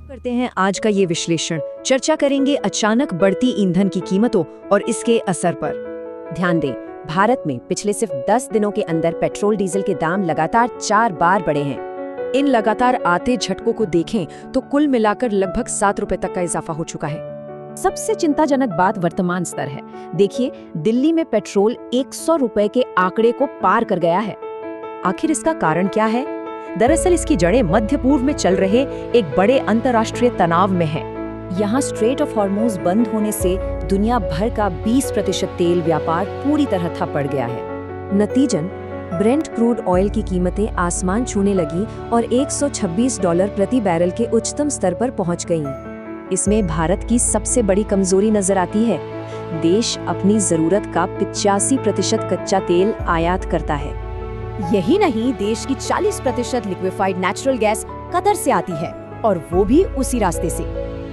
करते हैं आज का ये विश्लेषण। चर्चा करेंगे अचानक बढ़ती ईंधन की कीमतों और इसके असर पर। ध्यान दें, भारत में पिछले सिर्फ 10 दिनों के अंदर पेट्रोल डीजल के दाम लगातार 4 बार बढ़े हैं। इन लगातार आते झटकों को देखें तो कुल मिलाकर लगभग 7 रुपए तक का इजाफा हो चुका है। सबसे चिंताजनक बात वर्तमान स्तर है। देखिए, दिल्ली में पेट्रोल 100 रुपए के आंकड़े को पार कर गया है। आखिर इसका कारण क्या है? दरअसल इसकी जड़ें मध्य पूर्व में चल रहे एक बड़े अंतर्राष्ट्रीय तनाव में है। यहाँ स्ट्रेट ऑफ हॉर्मुज बंद होने से दुनिया भर का 20% तेल व्यापार पूरी तरह ठप पड़ गया है। नतीजन ब्रेंट क्रूड ऑयल की कीमतें आसमान छूने लगी और $126 प्रति बैरल के उच्चतम स्तर पर पहुंच गईं। इसमें भारत की सबसे बड़ी कमजोरी नजर आती है। देश अपनी जरूरत का 85% कच्चा तेल आयात करता है। यही नहीं, देश की 40% लिक्विफाइड नेचुरल गैस कतर से आती है, और वो भी उसी रास्ते से।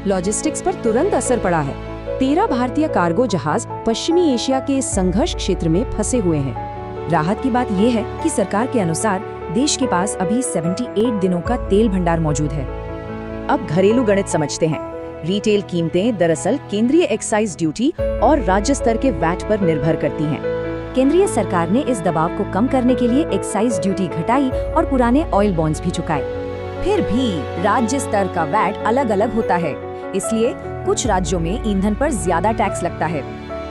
लॉजिस्टिक्स पर तुरंत असर पड़ा है। 13 भारतीय कार्गो जहाज पश्चिमी एशिया के इस संघर्ष क्षेत्र में फंसे हुए हैं। राहत की बात यह है कि सरकार के अनुसार देश के पास अभी 78 दिनों का तेल भंडार मौजूद है। अब घरेलू गणित समझते हैं। रिटेल कीमतें दरअसल केंद्रीय एक्साइज ड्यूटी और राज्य स्तर के वैट पर निर्भर करती हैं। केंद्रीय सरकार ने इस दबाव को कम करने के लिए एक्साइज ड्यूटी घटाई और पुराने ऑयल बॉन्ड्स भी चुकाए। फिर भी राज्य स्तर का वैट अलग अलग होता है, इसलिए कुछ राज्यों में ईंधन पर ज्यादा टैक्स लगता है।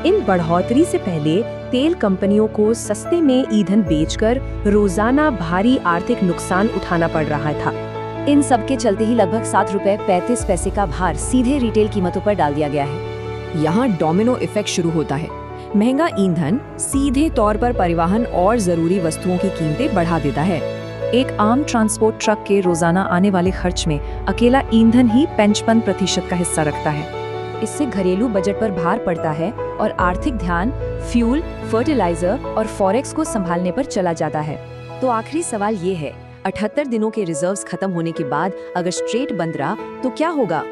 इन बढ़ोतरी से पहले तेल कंपनियों को सस्ते में ईंधन बेचकर रोजाना भारी आर्थिक नुकसान उठाना पड़ रहा था। इन सब के चलते ही लगभग ₹7.35 का भार सीधे रिटेल कीमतों पर डाल दिया गया है। यहाँ डोमिनो इफेक्ट शुरू होता है। महंगा ईंधन सीधे तौर पर परिवहन और जरूरी वस्तुओं की कीमतें बढ़ा देता है। एक आम ट्रांसपोर्ट ट्रक के रोजाना आने वाले खर्च में अकेला ईंधन ही 55% का हिस्सा रखता है। इससे घरेलू बजट पर भार पड़ता है और आर्थिक ध्यान फ्यूल, फर्टिलाइजर और फॉरेक्स को संभालने पर चला जाता है। तो आखिरी सवाल ये है, 78 दिनों के रिजर्व्स खत्म होने के बाद अगर स्ट्रेट बंद रहा तो क्या होगा?